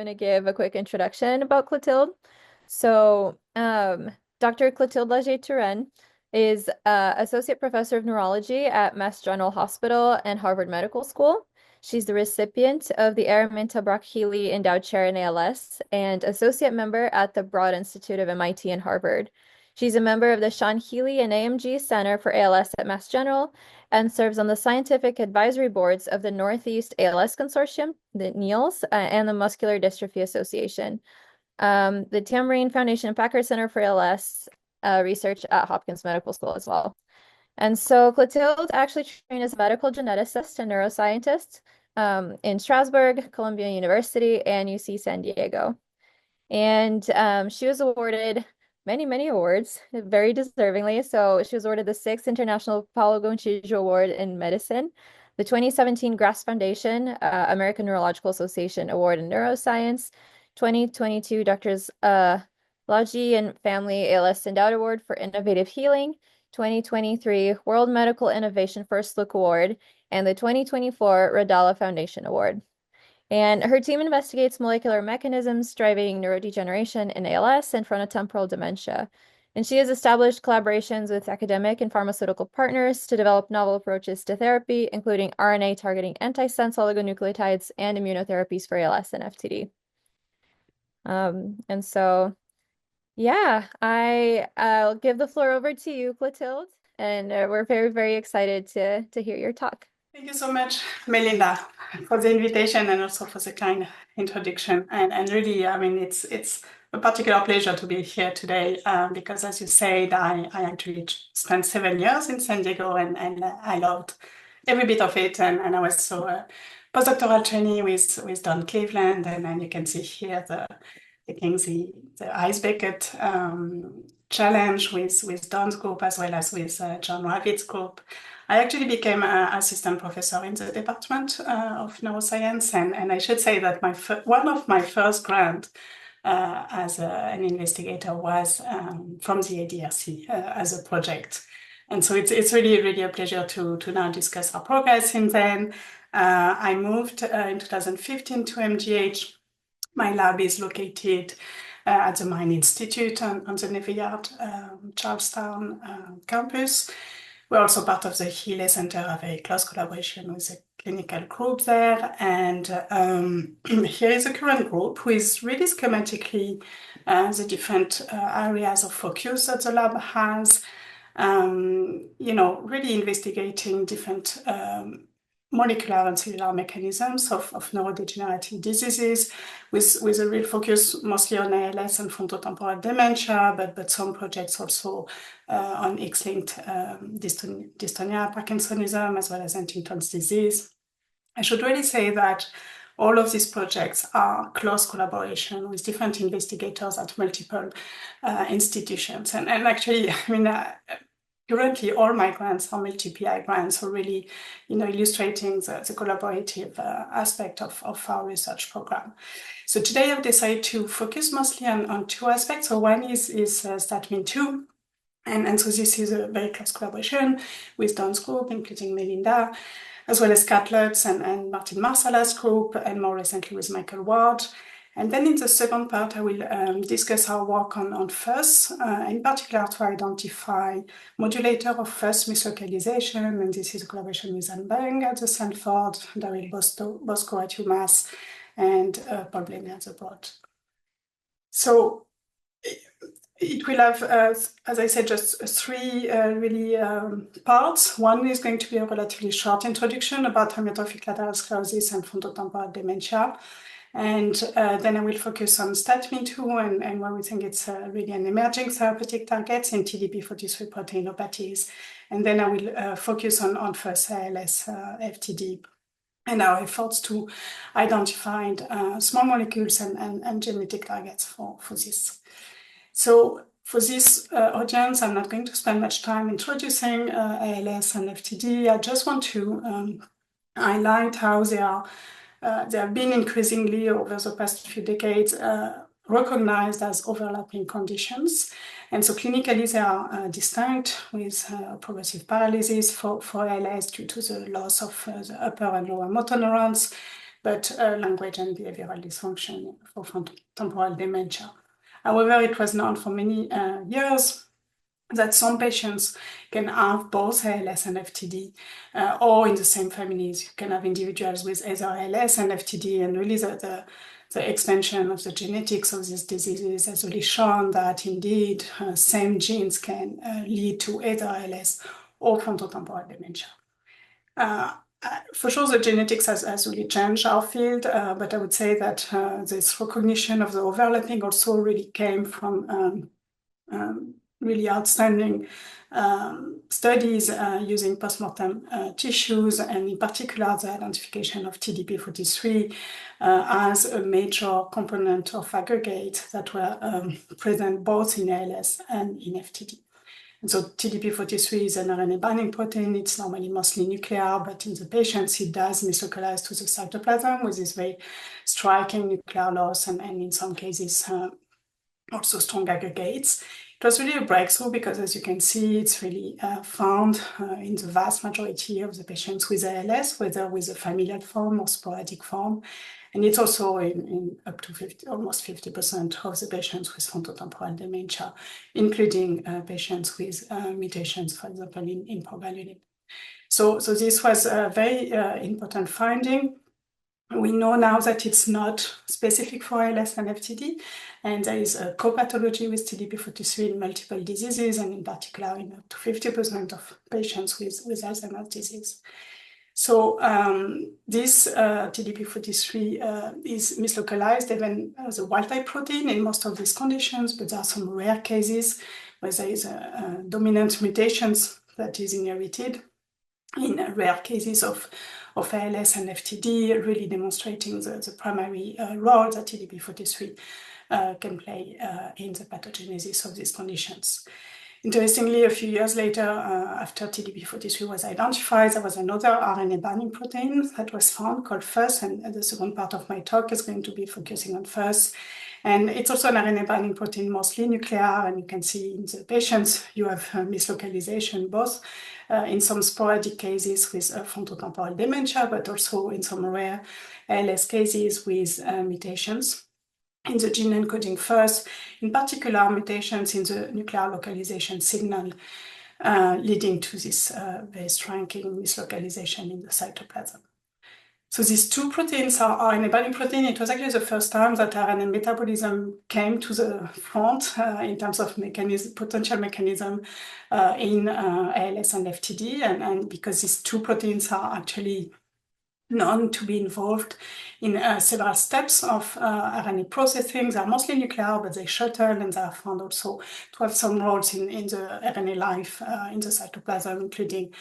going to give a quick introduction about Clotilde. So, Dr. Clotilde Lagier-Tourenne is Associate Professor of Neurology at Mass General Hospital and Harvard Medical School. She's the recipient of the Metabolism Endowed Chair in ALS and Associate Member at the Broad Institute of MIT and Harvard. She's a member of the Sean Healey and AMG Center for ALS at Mass General and serves on the scientific advisory boards of the Northeast ALS Consortium, the NEALS, and the Muscular Dystrophy Association, the Tamarine Foundation and Packard Center for ALS research at Hopkins Medical School as well. And so Clotilde actually trained as a medical geneticist and neuroscientist in Strasbourg, Columbia University, and UC San Diego. And she was awarded many awards, very deservingly. So she was awarded the 6th International Paulo Gontijo Award in Medicine, the 2017 Grass Foundation American Neurological Association Award in Neuroscience, 2022 Doctors Lagier and Family ALS Endowed Award for Innovative Healing, 2023 World Medical Innovation First Look Award, and the 2024 Radala Foundation Award. And her team investigates molecular mechanisms driving neurodegeneration in ALS and frontotemporal dementia. And she has established collaborations with academic and pharmaceutical partners to develop novel approaches to therapy, including RNA targeting antisense oligonucleotides and immunotherapies for ALS and FTD. And so, yeah, I'll give the floor over to you, Clotilde, and we're very excited to hear your talk. Thank you so much, Melinda, for the invitation and also for the kind introduction. And really, I mean, it's a particular pleasure to be here today because, as you said, I actually spent 7 years in San Diego and I loved every bit of it. And I was so postdoctoral training with Don Cleveland, and you can see here taking the ice bucket challenge with Don's group as well as with John Ravitz's group. I actually became an assistant professor in the Department of Neuroscience, and I should say that one of my first grants as an investigator was from the ADRC as a project. And so it's really a pleasure to now discuss our progress since then. I moved in 2015 to MGH. My lab is located at the Mine Institute on the Navy Yard, Charlestown campus. We're also part of the Healey Center, a very close collaboration with a clinical group there. And here is the current group who is really schematically the different areas of focus that the lab has, really investigating different molecular and cellular mechanisms of neurodegenerative diseases with a real focus mostly on ALS and frontotemporal dementia, but some projects also on X-linked dystonia, Parkinsonism, as well as Huntington's disease. I should really say that all of these projects are close collaboration with different investigators at multiple institutions. And actually, I mean, currently, all my grants are multi-PI grants, so really, illustrating the collaborative aspect of our research program. So today I've decided to focus mostly on 2 aspects. So one is STATMIN2, and so this is a very close collaboration with Don's group, including Melinda, as well as Kat Lutz and Martin Marsala's group, and more recently with Michael Ward. And then in the second part, I will discuss our work on FUS, in particular to identify modulator of FUS mislocalization, and this is a collaboration with Anne Bang at the Stanford, Daryl Bosco at UMass, and Paul Blaney at the Broad. So it will have, as I said, just 3 really parts. One is going to be a relatively short introduction about amyotrophic lateral sclerosis and frontotemporal dementia. And then I will focus on STATMIN2 and where we think it's really an emerging therapeutic target in TDP-43 proteinopathies. And then I will focus on FUS, ALS, FTD, and our efforts to identify small molecules and genetic targets for this. So for this audience, I'm not going to spend much time introducing ALS and FTD. I just want to highlight how they have been increasingly over the past few decades recognized as overlapping conditions. And so clinically they are distinct with progressive paralysis for ALS due to the loss of the upper and lower motor neurons, but language and behavioral dysfunction for frontotemporal dementia. However, it was known for many years that some patients can have both ALS and FTD, or in the same families. You can have individuals with either ALS and FTD, and really the expansion of the genetics of these diseases has really shown that indeed same genes can lead to either ALS or frontotemporal dementia. For sure, the genetics has really changed our field, but I would say that this recognition of the overlapping also really came from really outstanding studies using postmortem tissues, and in particular the identification of TDP43 as a major component of aggregates that were present both in ALS and in FTD. And so TDP43 is an RNA binding protein. It's normally mostly nuclear, but in the patients, it does mislocalize to the cytoplasm with this very striking nuclear loss, and in some cases, also strong aggregates. It was really a breakthrough because, as you can see, it's really found in the vast majority of the patients with ALS, whether with a familial form or sporadic form. And it's also in up to almost 50% of the patients with frontotemporal dementia, including patients with mutations, for example, in progranulin. So this was a very important finding. We know now that it's not specific for ALS and FTD, and there is a co-pathology with TDP43 in multiple diseases, and in particular in up to 50% of patients with Alzheimer's disease. So this TDP43 is mislocalized even as a wild-type protein in most of these conditions, but there are some rare cases where there is a dominant mutations that is inherited in rare cases of ALS and FTD, really demonstrating the primary role that TDP43 can play in the pathogenesis of these conditions. Interestingly, a few years later, after TDP43 was identified, there was another RNA binding protein that was found called FUS, and the second part of my talk is going to be focusing on FUS. And it's also an RNA binding protein, mostly nuclear, and you can see in the patients you have mislocalization both in some sporadic cases with frontotemporal dementia, but also in some rare ALS cases with mutations in the gene encoding FUS, in particular mutations in the nuclear localization signal, leading to this very striking mislocalization in the cytoplasm. So these two proteins are RNA binding protein. It was actually the first time that RNA metabolism came to the front in terms of potential mechanism in ALS and FTD, and because these two proteins are actually known to be involved in several steps of RNA processing. They are mostly nuclear, but they shuttle, and they are found also to have some roles in the RNA life in the cytoplasm, including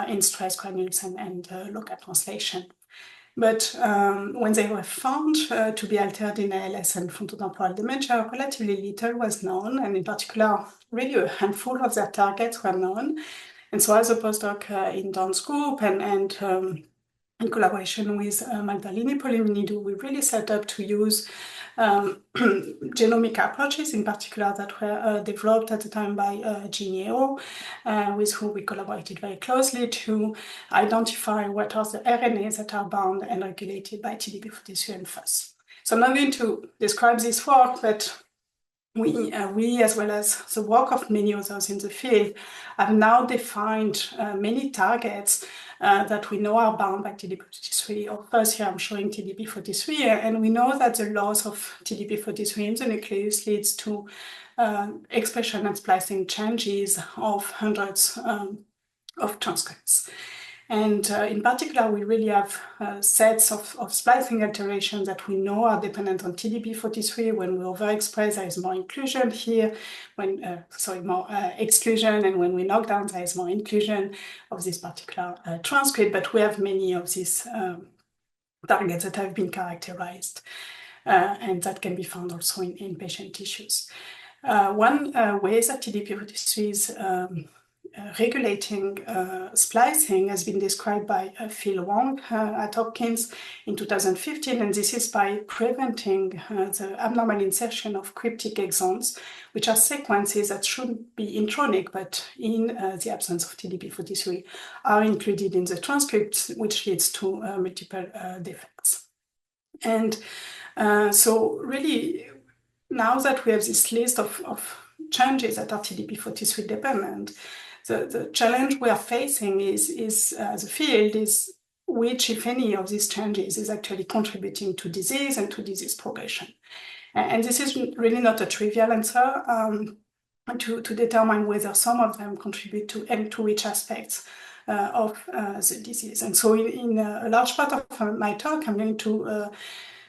in stress granules and local translation. But when they were found to be altered in ALS and frontotemporal dementia, relatively little was known, and in particular, really a handful of their targets were known. And so as a postdoc in Don's group and in collaboration with Magdalene Poliminidou, we really set up to use genomic approaches, in particular that were developed at the time by Jean Yeo, with whom we collaborated very closely to identify what are the RNAs that are bound and regulated by TDP43 and FUS. So I'm not going to describe this work, but we, as well as the work of many others in the field, have now defined many targets that we know are bound by TDP43, or first here I'm showing TDP43, and we know that the loss of TDP43 in the nucleus leads to expression and splicing changes of hundreds of transcripts. And in particular, we really have sets of splicing alterations that we know are dependent on TDP43. When we overexpress, there is more inclusion here, more exclusion, and when we knock down, there is more inclusion of this particular transcript. But we have many of these targets that have been characterized, and that can be found also in patient tissues. One way that TDP43 is regulating splicing has been described by Phil Wong at Hopkins in 2015, and this is by preventing the abnormal insertion of cryptic exons, which are sequences that shouldn't be intronic, but in the absence of TDP43 are included in the transcript, which leads to multiple defects. And so really, now that we have this list of changes that are TDP-43 dependent, the challenge we are facing is as a field is which, if any, of these changes is actually contributing to disease and to disease progression. And this is really not a trivial answer to determine whether some of them contribute to and to which aspects of the disease. And so in a large part of my talk, I'm going to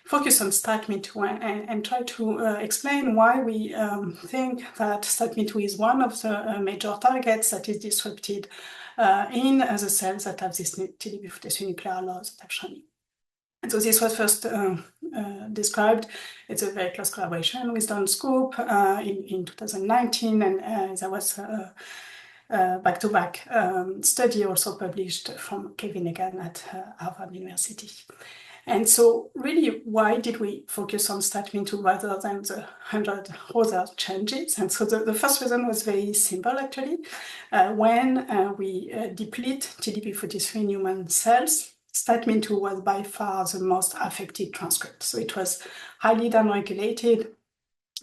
focus on STAT-ME2 and try to explain why we think that STAT-ME2 is one of the major targets that is disrupted in the cells that have this TDP-43 nuclear loss that I've shown you. And so this was first described. It's a very close collaboration with Don Scoop in 2019, and there was a back-to-back study also published from Kevin Egan at Harvard University. And so really, why did we focus on STAT-ME2 rather than the 100 other changes? And so the first reason was very simple, actually. When we deplete TDP-43 in human cells, STAT-ME2 was by far the most affected transcript. So it was highly downregulated.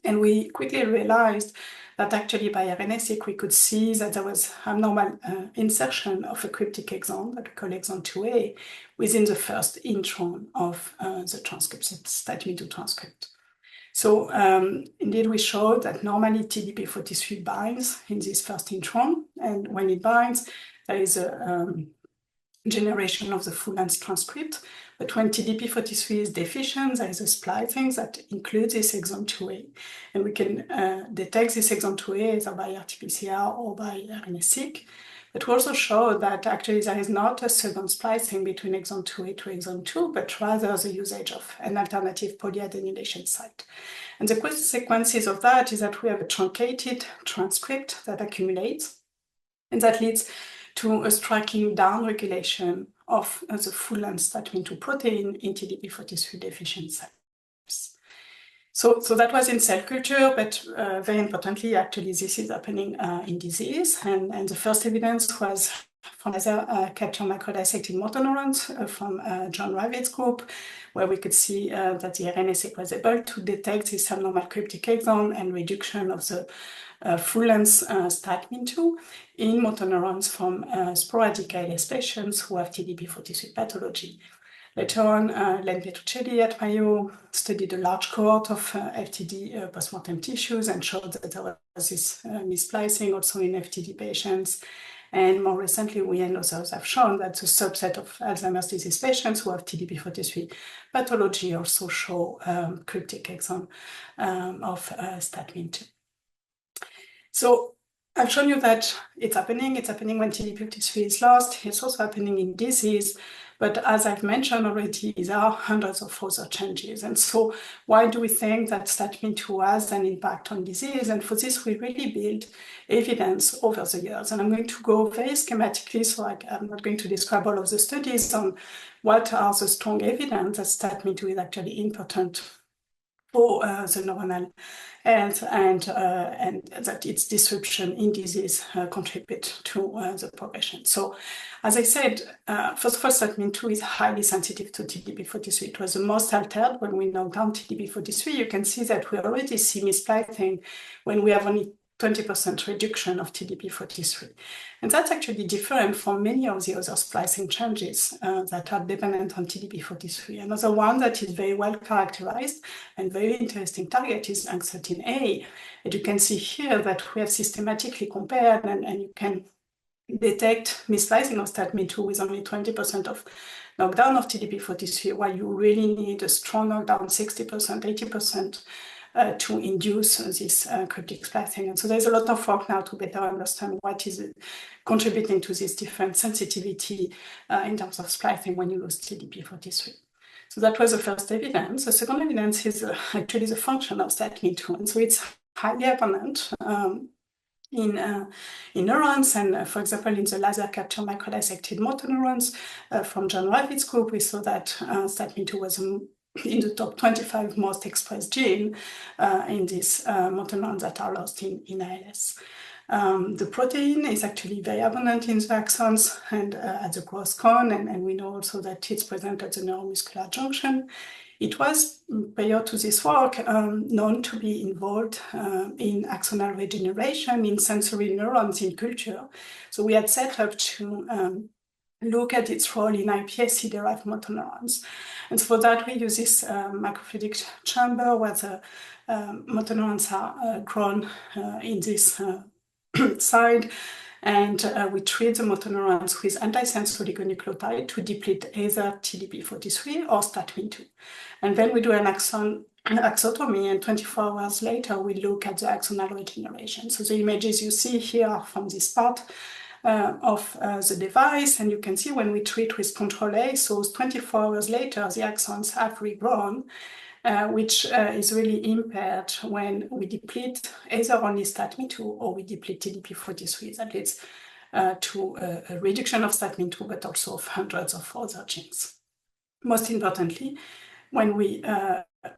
And we quickly realized that actually by RNA-seq, we could see that there was abnormal insertion of a cryptic exon that we call exon 2A within the first intron of the transcript, the STAT-ME2 transcript. So indeed, we showed that normally TDP-43 binds in this first intron. And when it binds, there is a generation of the full-length transcript. But when TDP-43 is deficient, there is a splicing that includes this exon 2A. And we can detect this exon 2A either by RT-PCR or by RNA-seq. But we also show that actually there is not a second splicing between exon 2A to exon 2, but rather the usage of an alternative polyadenylation site. And the consequences of that is that we have a truncated transcript that accumulates, and that leads to a striking downregulation of the full-length STAT-ME2 protein in TDP-43 deficient cells. So that was in cell culture, but very importantly, actually, this is happening in disease. And the first evidence was from laser capture microdissected motor neurons from John Ravitz's group, where we could see that the RNA-seq was able to detect this abnormal cryptic exon and reduction of the full-length STAT-ME2 in motor neurons from sporadic ALS patients who have TDP-43 pathology. Later on, Len Petruccelli at Mayo studied a large cohort of FTD postmortem tissues and showed that there was this missplicing also in FTD patients. And more recently, we and others have shown that the subset of Alzheimer's disease patients who have TDP-43 pathology also show cryptic exon of STAT-ME2. So I've shown you that it's happening. It's happening when TDP-43 is lost. It's also happening in disease. But as I've mentioned already, there are hundreds of other changes. And so why do we think that STAT-ME2 has an impact on disease? And for this, we really build evidence over the years. And I'm going to go very schematically, so I'm not going to describe all of the studies on what are the strong evidence that STAT-ME2 is actually important for the neuronal health and that its disruption in disease contribute to the progression. So as I said, first of all, STAT-ME2 is highly sensitive to TDP-43. It was the most altered when we knock down TDP-43. You can see that we already see missplicing when we have only 20% reduction of TDP-43. And that's actually different from many of the other splicing changes that are dependent on TDP-43. Another one that is very well characterized and very interesting target is ANG13A. And you can see here that we have systematically compared and you can detect missplicing of STAT-ME2 with only 20% of knockdown of TDP-43, while you really need a strong knockdown, 60%, 80%, to induce this cryptic splicing. And so there's a lot of work now to better understand what is contributing to this different sensitivity in terms of splicing when you lose TDP-43. So that was the first evidence. The second evidence is actually the function of STAT-ME2. And so it's highly abundant in neurons, and for example, in the laser capture microdissected motor neurons from John Ravitz's group, we saw that STAT-ME2 was in the top 25 most expressed gene in these motor neurons that are lost in ALS. The protein is actually very abundant in the axons and at the cross cone, and we know also that it's present at the neuromuscular junction. It was, prior to this work, known to be involved in axonal regeneration in sensory neurons in culture. So we had set up to look at its role in iPSC-derived motor neurons. And for that, we use this microfluidic chamber where the motor neurons are grown in this side, and we treat the motor neurons with antisense oligonucleotide to deplete either TDP-43 or statin-2. And then we do an axotomy, and 24 hours later, we look at the axonal regeneration. So the images you see here are from this part of the device, and you can see when we treat with control A, so 24 hours later, the axons have regrown, which is really impaired when we deplete either only statin-2 or we deplete TDP-43. That leads to a reduction of statin-2, but also of hundreds of other genes. Most importantly, when we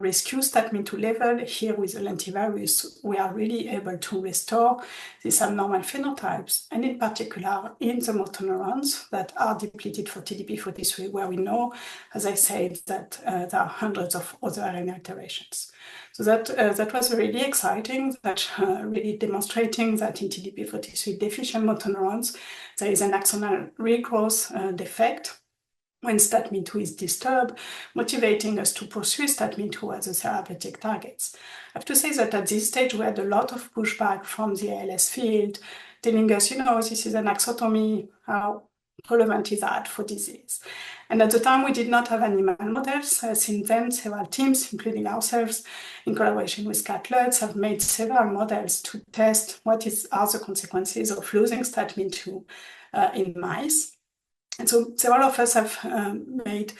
rescue statin-2 level here with the lentivirus, we are really able to restore these abnormal phenotypes, and in particular in the motor neurons that are depleted for TDP-43, where we know, as I said, that there are hundreds of other RNA alterations. So that was really exciting, that really demonstrating that in TDP-43 deficient motor neurons, there is an axonal regrowth defect when statin-2 is disturbed, motivating us to pursue statin-2 as a therapeutic targets. I have to say that at this stage, we had a lot of pushback from the ALS field, telling us, this is an axotomy, how relevant is that for disease? And at the time, we did not have animal models. Since then, several teams, including ourselves, in collaboration with Kat Lutz, have made several models to test what are the consequences of losing statin-2 in mice. And so several of us have made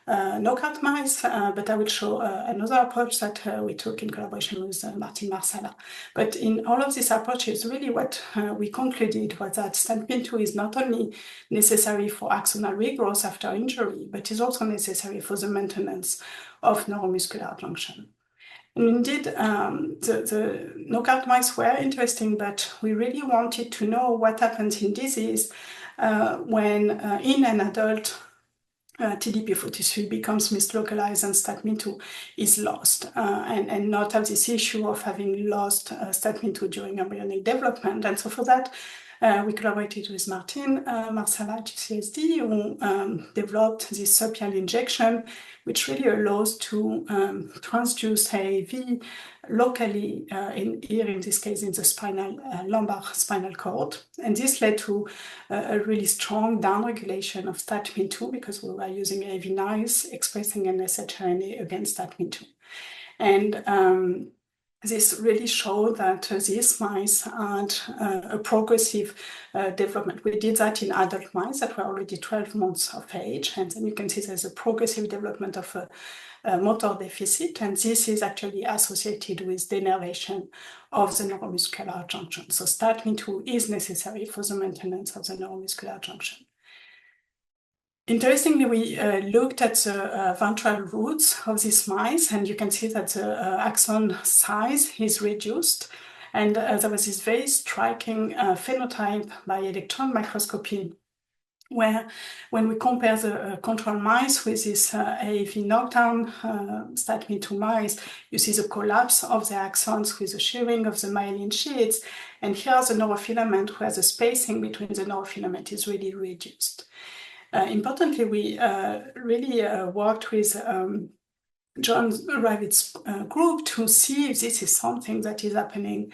knockout mice, but I will show another approach that we took in collaboration with Martin Marsala. But in all of these approaches, really what we concluded was that statin-2 is not only necessary for axonal regrowth after injury, but is also necessary for the maintenance of neuromuscular junction. And indeed, the knockout mice were interesting, but we really wanted to know what happens in disease when in an adult TDP-43 becomes mislocalized and statin-2 is lost, and not have this issue of having lost statin-2 during embryonic development. And so for that, we collaborated with Martin Marsala at UCSD, who developed this subpial injection, which really allows to transduce AAV locally, here in this case in the lumbar spinal cord. And this led to a really strong downregulation of statin-2 because we were using AAV9s expressing an shRNA against statin-2. And this really showed that these mice had a progressive development. We did that in adult mice that were already 12 months of age, and then you can see there's a progressive development of a motor deficit, and this is actually associated with denervation of the neuromuscular junction. So statin-2 is necessary for the maintenance of the neuromuscular junction. Interestingly, we looked at the ventral roots of these mice, and you can see that the axon size is reduced. And there was this very striking phenotype by electron microscopy, where when we compare the control mice with this AAV knockdown statin-2 mice, you see the collapse of the axons with the shearing of the myelin sheaths. And here's the neurofilament where the spacing between the neurofilament is really reduced. Importantly, we really worked with John Ravitz's group to see if this is something that is happening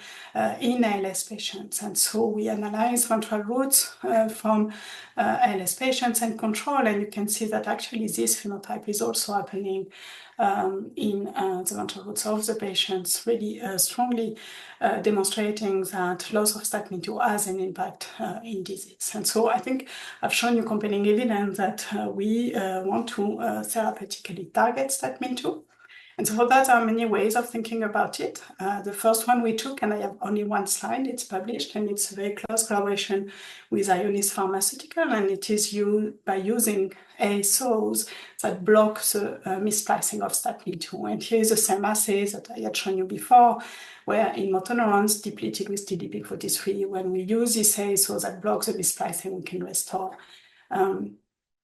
in ALS patients. And so we analyzed ventral roots from ALS patients and control, and you can see that actually this phenotype is also happening in the ventral roots of the patients, really strongly demonstrating that loss of statin-2 has an impact in disease. And so I think I've shown you compelling evidence that we want to therapeutically target statin-2. And so for that, there are many ways of thinking about it. The first one we took, and I have only one slide, it's published, and it's a very close collaboration with Ionis Pharmaceutical, and it is used by using ASOs that block the missplicing of statin 2. And here is the same assay that I had shown you before, where in motor neurons depleted with TDP-43, when we use these ASOs that block the missplicing, we can restore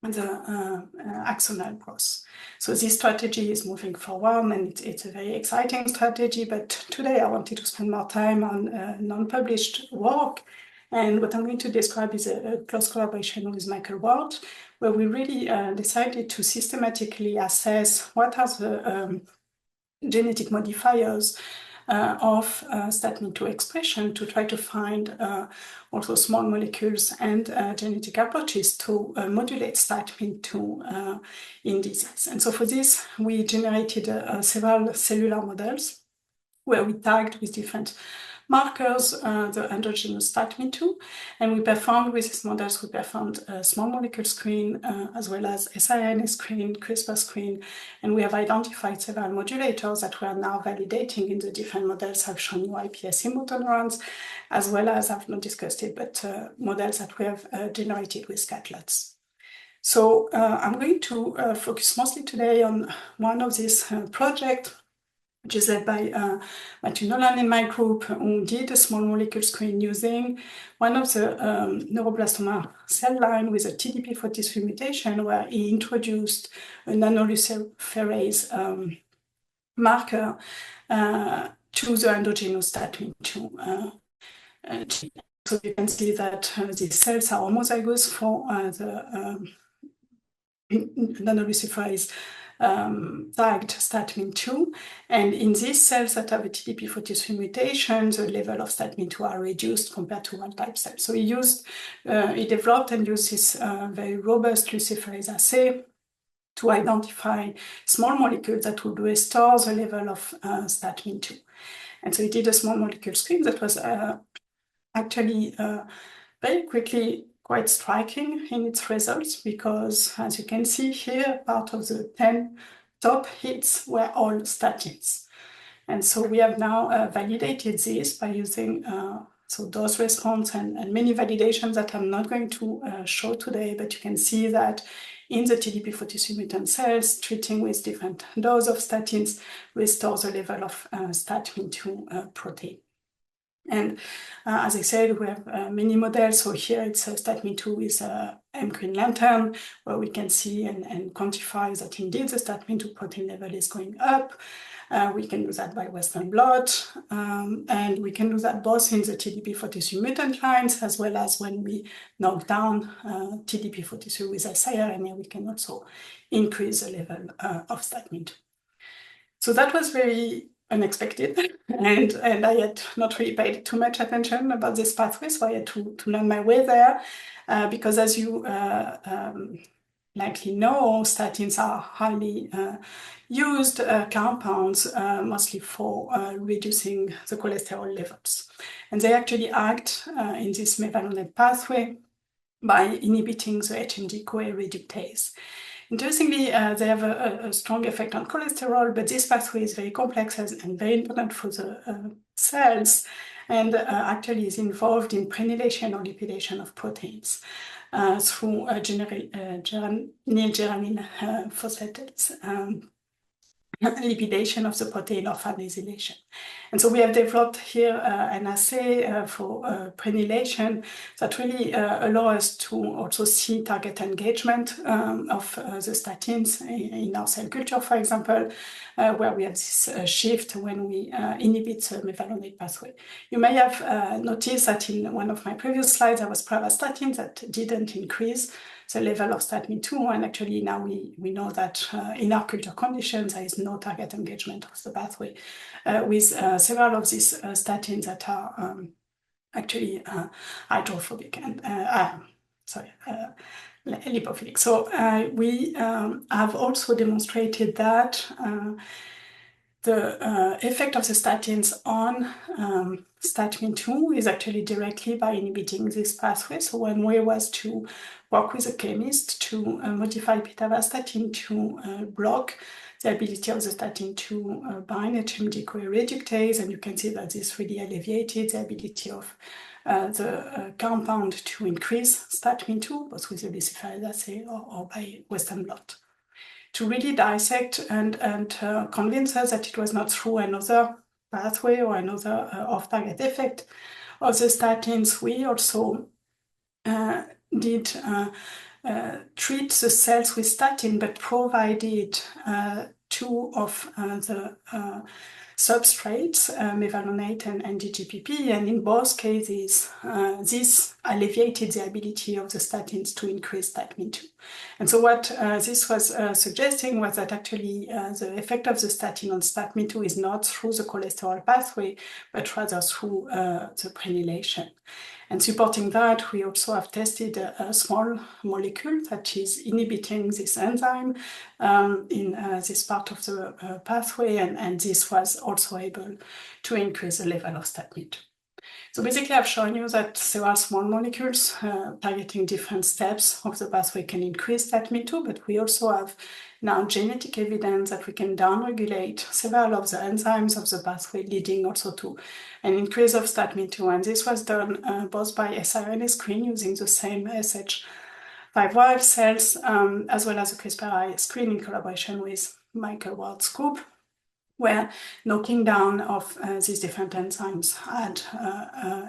the axonal growth. So this strategy is moving forward, and it's a very exciting strategy. But today I wanted to spend more time on non-published work. And what I'm going to describe is a close collaboration with Michael Ward, where we really decided to systematically assess what are the genetic modifiers of statin 2 expression to try to find also small molecules and genetic approaches to modulate statin 2 in disease. And so for this, we generated several cellular models where we tagged with different markers the endogenous statin 2, and we performed with these models, we performed a small molecule screen as well as siRNA screen, CRISPR screen, and we have identified several modulators that we are now validating in the different models. I've shown you iPSC motor neurons, as well as, I've not discussed it, but models that we have generated with catlots. So I'm going to focus mostly today on one of these projects, which is led by Matthew Nolan in my group, who did a small molecule screen using one of the neuroblastoma cell line with a TDP-43 mutation, where he introduced a nanoluciferase marker to the endogenous statin 2 gene. So you can see that these cells are homozygous for the nanoluciferase tagged statin 2, and in these cells that have a TDP-43 mutation, the level of statin 2 are reduced compared to wild-type cells. So he developed and used this very robust luciferase assay to identify small molecules that would restore the level of statin 2. And so he did a small molecule screen that was actually very quickly quite striking in its results, because as you can see here, part of the 10 top hits were all statins. And so we have now validated this by using dose response and many validations that I'm not going to show today, but you can see that in the TDP-43 mutant cells, treating with different doses of statins restores the level of statin 2 protein. And as I said, we have many models. So here it's statin 2 with M-green lantern, where we can see and quantify that indeed the statin 2 protein level is going up. We can do that by Western blot, and we can do that both in the TDP-43 mutant lines, as well as when we knock down TDP-43 with siRNA, we can also increase the level of statin 2. So that was very unexpected, and I had not really paid too much attention about this pathway, so I had to learn my way there, because as you likely know, statins are highly used compounds, mostly for reducing the cholesterol levels. And they actually act in this mevalonate pathway by inhibiting the HMG-CoA reductase. Interestingly, they have a strong effect on cholesterol, but this pathway is very complex and very important for the cells, and actually is involved in prenylation or lipidation of proteins through nylgeranine phosphatase, lipidation of the protein or farnesylation. And so we have developed here an assay for prenylation that really allow us to also see target engagement of the statins in our cell culture, for example, where we have this shift when we inhibit the mevalonate pathway. You may have noticed that in one of my previous slides, there was pravastatin that didn't increase the level of statin 2, and actually now we know that in our culture conditions, there is no target engagement of the pathway with several of these statins that are actually hydrophobic and lipophilic. So we have also demonstrated that the effect of the statins on statin-2 is actually directly by inhibiting this pathway. So one way was to work with a chemist to modify pitavastatin to block the ability of the statin to bind HMG-CoA reductase, and you can see that this really alleviated the ability of the compound to increase statin-2, both with the luciferase assay or by Western blot. To really dissect and convince us that it was not through another pathway or another off-target effect of the statins, we also did treat the cells with statin, but provided two of the substrates, mevalonate and DGPP, and in both cases, this alleviated the ability of the statins to increase statin-2. And so what this was suggesting was that actually the effect of the statin on statin-2 is not through the cholesterol pathway, but rather through the prenylation. And supporting that, we also have tested a small molecule that is inhibiting this enzyme in this part of the pathway, and this was also able to increase the level of statin-2. So basically, I've shown you that several small molecules targeting different steps of the pathway can increase statin-2, but we also have now genetic evidence that we can downregulate several of the enzymes of the pathway, leading also to an increase of statin-2. And this was done both by siRNA screen using the same SH5 wild cells, as well as a CRISPR screen in collaboration with Michael Ward's group, where knocking down of these different enzymes had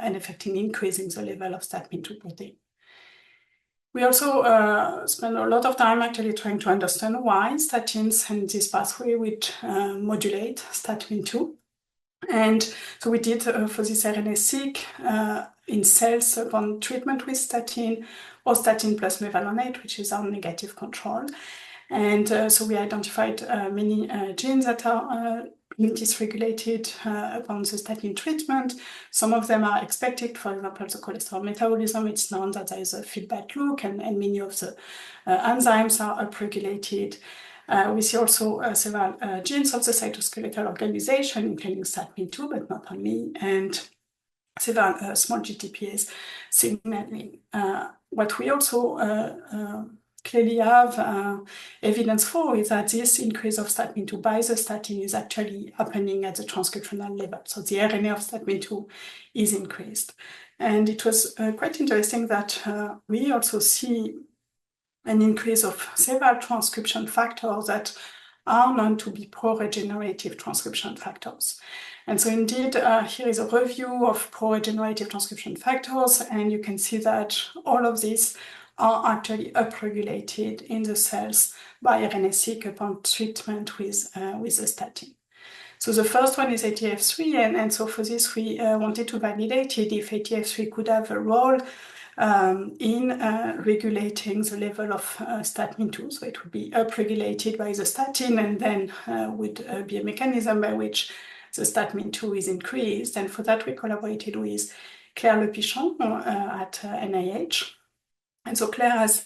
an effect in increasing the level of statin-2 protein. We also spent a lot of time actually trying to understand why statins and this pathway would modulate statin-2. And so we did for this RNA-seq in cells upon treatment with statin or statin plus mevalonate, which is our negative control. And so we identified many genes that are dysregulated upon the statin treatment. Some of them are expected, for example, the cholesterol metabolism. It's known that there is a feedback loop, and many of the enzymes are upregulated. We see also several genes of the cytoskeletal organization, including statin-2, but not only, and several small GTPase signaling. What we also clearly have evidence for is that this increase of statin-2 by the statin is actually happening at the transcriptional level. So the RNA of statin-2 is increased. And it was quite interesting that we also see an increase of several transcription factors that are known to be pro-regenerative transcription factors. And so indeed, here is a review of pro-regenerative transcription factors, and you can see that all of these are actually upregulated in the cells by RNA-seq upon treatment with the statin. So the first one is ATF3, and so for this we wanted to validate it if ATF3 could have a role in regulating the level of statin-2. So it would be upregulated by the statin, and then would be a mechanism by which the statin-2 is increased. And for that we collaborated with Claire Lepichon at NIH. And so Claire has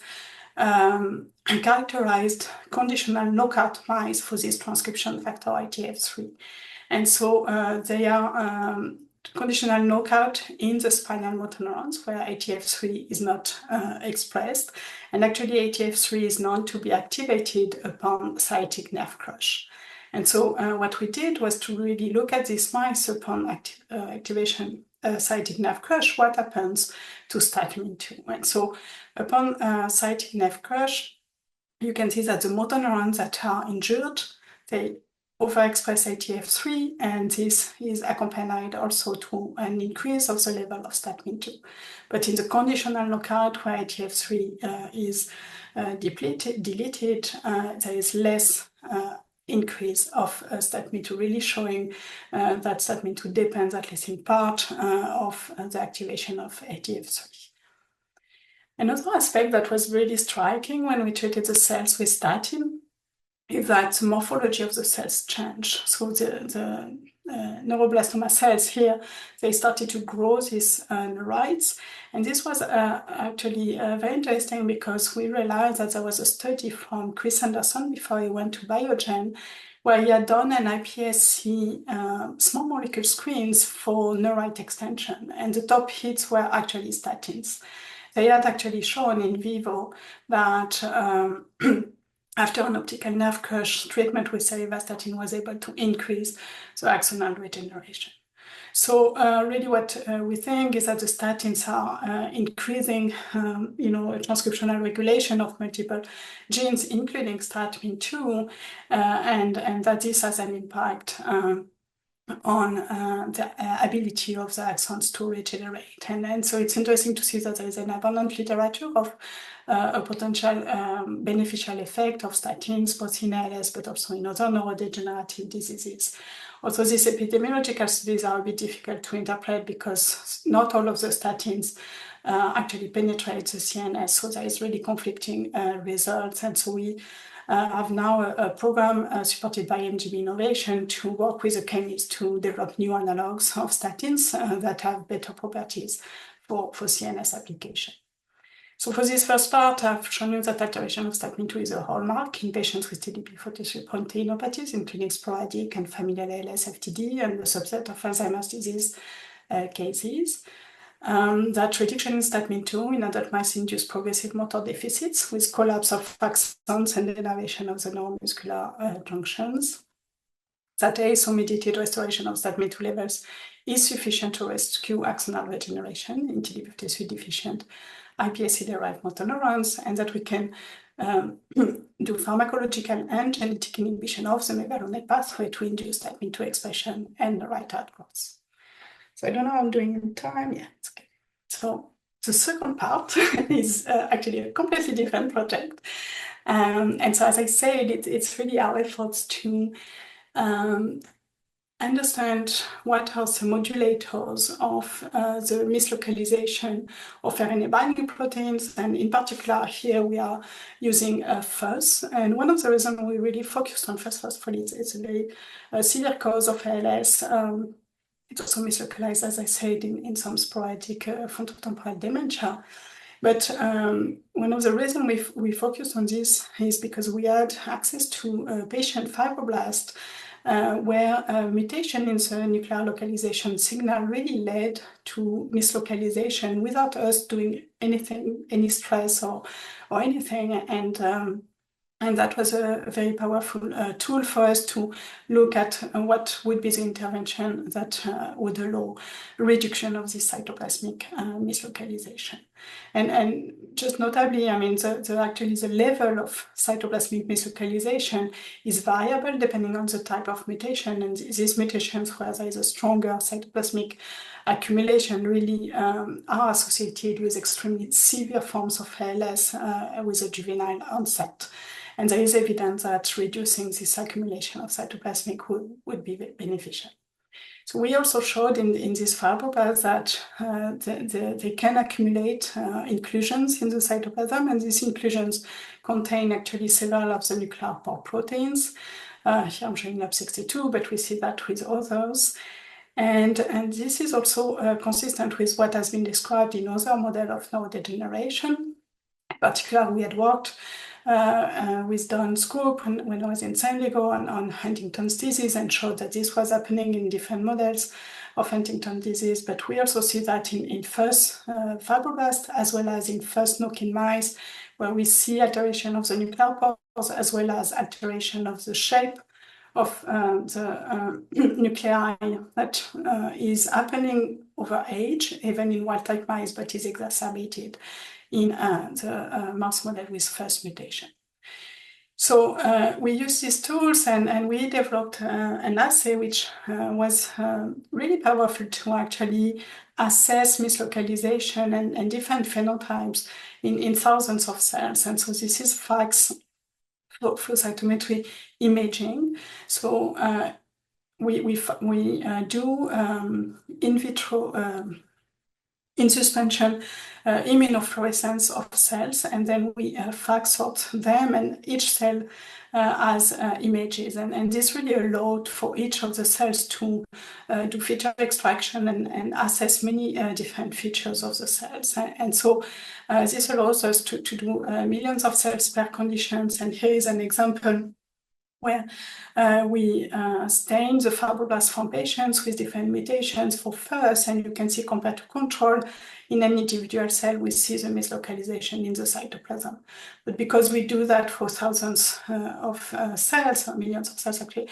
characterized conditional knockout mice for this transcription factor ITF3. And so they are conditional knockout in the spinal motor neurons where ATF3 is not expressed. And actually ATF3 is known to be activated upon sciatic nerve crush. And so what we did was to really look at these mice upon activation sciatic nerve crush, what happens to statin-2. And so upon sciatic nerve crush, you can see that the motor neurons that are injured, they overexpress ATF3, and this is accompanied also to an increase of the level of statin-2. But in the conditional knockout where ATF3 is deleted, there is less increase of statin-2, really showing that statin-2 depends, at least in part, of the activation of ATF3. Another aspect that was really striking when we treated the cells with statin is that the morphology of the cells changed. So the neuroblastoma cells here, they started to grow these neurites. And this was actually very interesting because we realized that there was a study from Chris Anderson before he went to Biogen, where he had done an iPSC small molecule screens for neurite extension, and the top hits were actually statins. They had actually shown in vivo that after an optical nerve crush, treatment with cerebrastatin was able to increase the axonal regeneration. So really what we think is that the statins are increasing, transcriptional regulation of multiple genes, including STATMIN2, and that this has an impact on the ability of the axons to regenerate. And so it's interesting to see that there is an abundant literature of a potential beneficial effect of statins, both in ALS, but also in other neurodegenerative diseases. Also, these epidemiological studies are a bit difficult to interpret because not all of the statins actually penetrate the CNS, so there is really conflicting results. And so we have now a program supported by MGB Innovation to work with the chemists to develop new analogs of statins that have better properties for CNS application. So for this first part, I've shown you that alteration of STATMIN2 is a hallmark in patients with TDP-43 proteinopathies, including sporadic and familial ALS FTD and a subset of Alzheimer's disease cases. That reduction in STATMIN2 in adult mice induced progressive motor deficits with collapse of axons and denervation of the neuromuscular junctions. That ASO-mediated restoration of STATMIN2 levels is sufficient to rescue axonal regeneration in TDP-43 deficient iPSC-derived motor neurons, and that we can do pharmacological and genetic inhibition of the mevalonate pathway to induce STATMIN2 expression and the right outgrowths. So I don't know how I'm doing in time. Yeah, it's okay. So the second part is actually a completely different project. And so as I said, it's really our efforts to understand what are the modulators of the mislocalization of RNA binding proteins. And in particular, here we are using FUS. And one of the reasons we really focused on FUS phospholipid, it's a very severe cause of ALS. It also mislocalized, as I said, in some sporadic frontotemporal dementia. But one of the reasons we focused on this is because we had access to a patient fibroblast where a mutation in the nuclear localization signal really led to mislocalization without us doing anything, any stress or anything. And that was a very powerful tool for us to look at what would be the intervention that would allow reduction of this cytoplasmic mislocalization. And just notably, I mean, actually the level of cytoplasmic mislocalization is variable depending on the type of mutation. And these mutations where there is a stronger cytoplasmic accumulation really are associated with extremely severe forms of ALS with a juvenile onset. And there is evidence that reducing this accumulation of cytoplasmic would be beneficial. So we also showed in this fibroblast that they can accumulate inclusions in the cytoplasm, and these inclusions contain actually several of the nuclear pore proteins. Here I'm showing UP62, but we see that with others. And this is also consistent with what has been described in other models of neurodegeneration. In particular, we had worked with Don's group when I was in San Diego on Huntington's disease and showed that this was happening in different models of Huntington's disease. But we also see that in FUS fibroblast as well as in FUS knock-in mice, where we see alteration of the nuclear pores as well as alteration of the shape of the nuclei that is happening over age, even in wild-type mice, but is exacerbated in the mouse model with FUS mutation. So we used these tools and we developed an assay which was really powerful to actually assess mislocalization and different phenotypes in thousands of cells. And so this is FACS flow cytometry imaging. So we do in vitro in suspension immunofluorescence of cells, and then we FACS sort them, and each cell has images. And this really allowed for each of the cells to do feature extraction and assess many different features of the cells. And so this allows us to do millions of cells per conditions. And here is an example where we stain the fibroblasts from patients with different mutations for first, and you can see compared to control, in an individual cell, we see the mislocalization in the cytoplasm. But because we do that for thousands of cells, or millions of cells actually,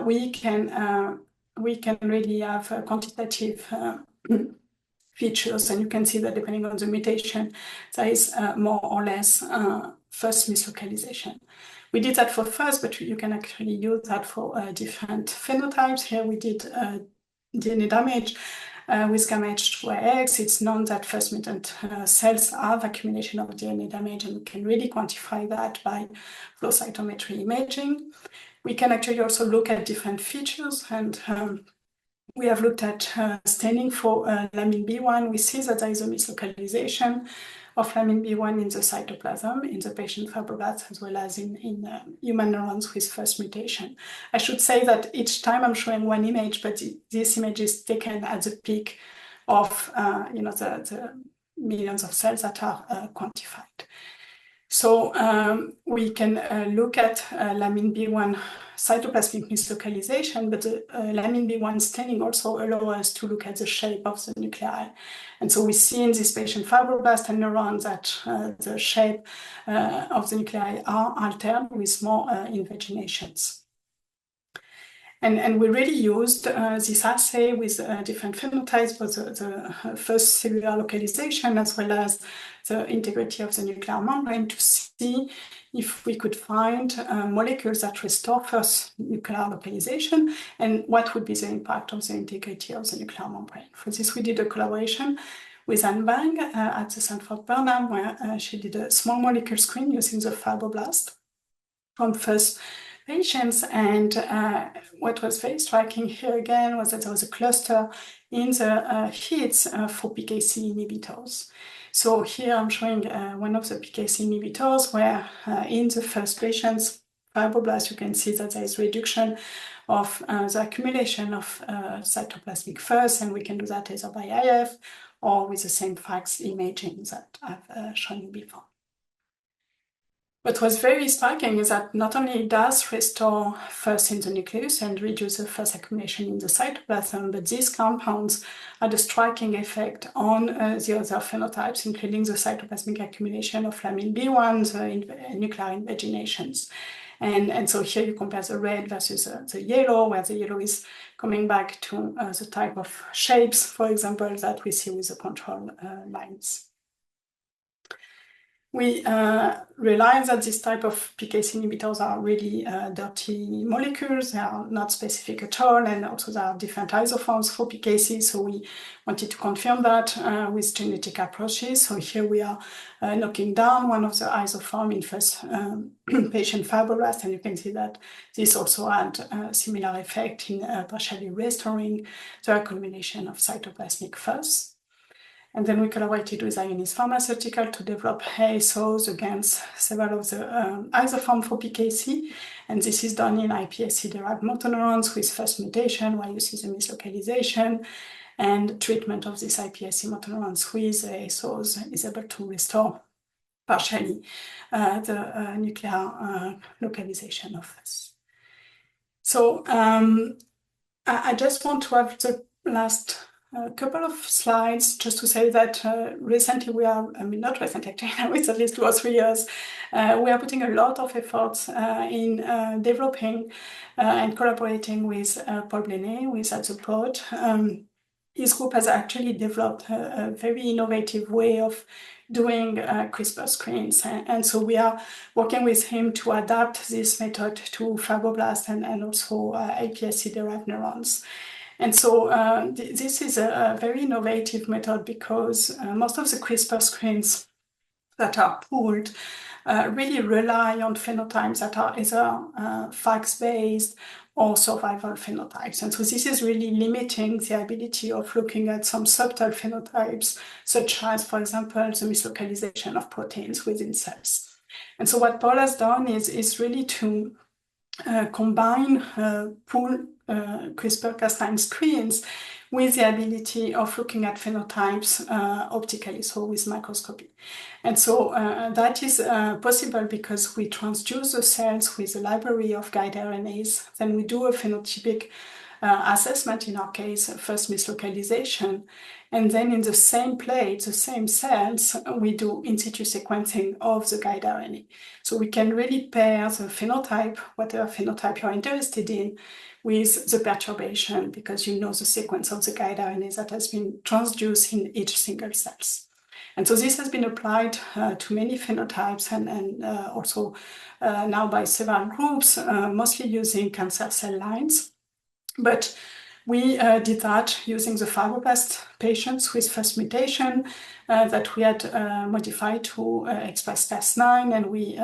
we can really have quantitative features, and you can see that depending on the mutation, there is more or less first mislocalization. We did that for first, but you can actually use that for different phenotypes. Here we did DNA damage with gamma H2AX. It's known that first mutant cells have accumulation of DNA damage, and we can really quantify that by flow cytometry imaging. We can actually also look at different features, and we have looked at staining for lamin B1. We see that there is a mislocalization of lamin B1 in the cytoplasm, in the patient fibroblasts, as well as in human neurons with first mutation. I should say that each time I'm showing one image, but this image is taken at the peak of the millions of cells that are quantified. So we can look at lamin B1 cytoplasmic mislocalization, but the lamin B1 staining also allows us to look at the shape of the nuclei. And so we see in this patient fibroblast and neurons that the shape of the nuclei are altered with more invaginations. And we really used this assay with different phenotypes for the first cellular localization as well as the integrity of the nuclear membrane to see if we could find molecules that restore first nuclear localization and what would be the impact of the integrity of the nuclear membrane. For this, we did a collaboration with Anne Bang at the Stanford Burnham, where she did a small molecule screen using the fibroblast from first patients. And what was very striking here again was that there was a cluster in the hits for PKC inhibitors. So here I'm showing one of the PKC inhibitors where in the first patient's fibroblast, you can see that there is reduction of the accumulation of cytoplasmic first, and we can do that either by IF or with the same FACS imaging that I've shown you before. What was very striking is that not only it does restore first in the nucleus and reduce the first accumulation in the cytoplasm, but these compounds had a striking effect on the other phenotypes, including the cytoplasmic accumulation of lamin B1, the nuclear invaginations. And so here you compare the red versus the yellow, where the yellow is coming back to the type of shapes, for example, that we see with the control lines. We realize that this type of PKC inhibitors are really dirty molecules. They are not specific at all, and also there are different isoforms for PKC, so we wanted to confirm that with genetic approaches. So here we are knocking down one of the isoforms in first patient fibroblast, and you can see that this also had a similar effect in partially restoring the accumulation of cytoplasmic first. And then we collaborated with Ionis Pharmaceutical to develop ASOs against several of the isoforms for PKC. And this is done in iPSC-derived motor neurons with first mutation, where you see the mislocalization, and treatment of these iPSC motor neurons with ASOs is able to restore partially the nuclear localization of this. So I just want to have the last couple of slides just to say that recently we are, I mean, not recently, actually, it's at least 2 or 3 years, we are putting a lot of efforts in developing and collaborating with Paul Blenay, with at the pod. His group has actually developed a very innovative way of doing CRISPR screens. And so we are working with him to adapt this method to fibroblasts and also iPSC-derived neurons. And so this is a very innovative method because most of the CRISPR screens that are pooled really rely on phenotypes that are either FACS-based or survival phenotypes. And so this is really limiting the ability of looking at some subtle phenotypes, such as, for example, the mislocalization of proteins within cells. And so what Paul has done is really to combine pool CRISPR-Cas9 screens with the ability of looking at phenotypes optically, so with microscopy. And so that is possible because we transduce the cells with a library of guide RNAs. Then we do a phenotypic assessment, in our case, first mislocalization. And then in the same plate, the same cells, we do in situ sequencing of the guide RNA. So we can really pair the phenotype, whatever phenotype you're interested in, with the perturbation, because you know the sequence of the guide RNA that has been transduced in each single cells. And so this has been applied to many phenotypes and also now by several groups, mostly using cancer cell lines. But we did that using the fibroblast patients with first mutation that we had modified to express Cas9, and we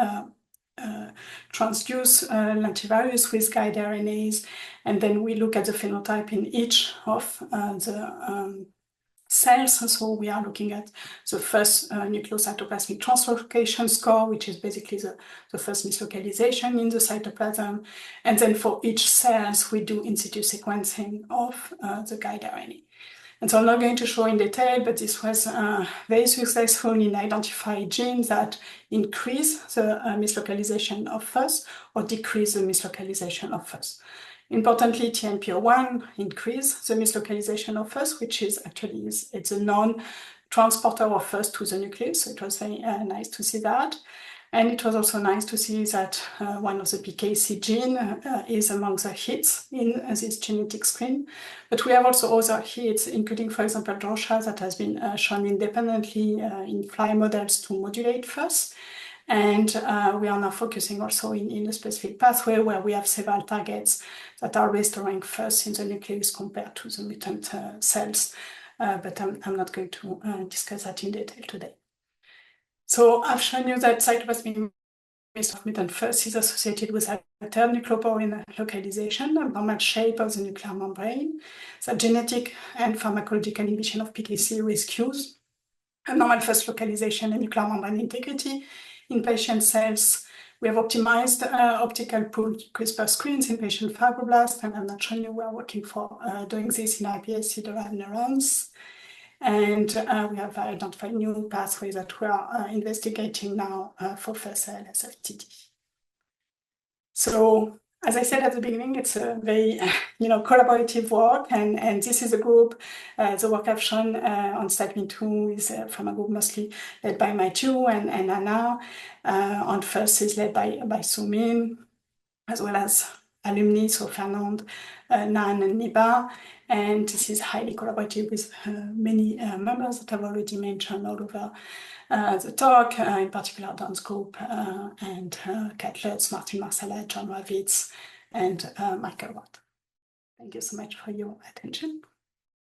transduce lentivirus with guide RNAs, and then we look at the phenotype in each of the cells. So we are looking at the first nucleocytoplasmic translocation score, which is basically the first mislocalization in the cytoplasm. And then for each cells, we do in situ sequencing of the guide RNA. And so I'm not going to show in detail, but this was very successful in identifying genes that increase the mislocalization of FUS or decrease the mislocalization of FUS. Importantly, TMP01 increase the mislocalization of FUS, which is actually it's a non-transporter of FUS to the nucleus. So it was very nice to see that. And it was also nice to see that one of the PKC gene is among the hits in this genetic screen. But we have also other hits, including, for example, DROSHA that has been shown independently in fly models to modulate FUS. And we are now focusing also in a specific pathway where we have several targets that are restoring FUS in the nucleus compared to the mutant cells. But I'm not going to discuss that in detail today. So I've shown you that cytoplasmic mutant FUS is associated with altered nucleoporin localization, abnormal shape of the nuclear membrane, the genetic and pharmacological inhibition of PKC rescues, abnormal FUS localization and nuclear membrane integrity in patient cells. We have optimized optical pooled CRISPR screens in patient fibroblasts, and I'm not showing you we're working for doing this in iPSC-derived neurons. And we have identified new pathways that we are investigating now for first LSFTD. So, as I said at the beginning, it's a very collaborative work, and this is a group. The work I've shown on STAT-2 is from a group mostly led by Matthew and Anna. On FUS is led by Su-Min, as well as alumni, so Fernand, Nan, and Niba. And this is highly collaborative with many members that I've already mentioned all over the talk, in particular Don's group, and Kat Lutz, Martin Marsalet, John Ravitz, and Michael Watt. Thank you so much for your attention.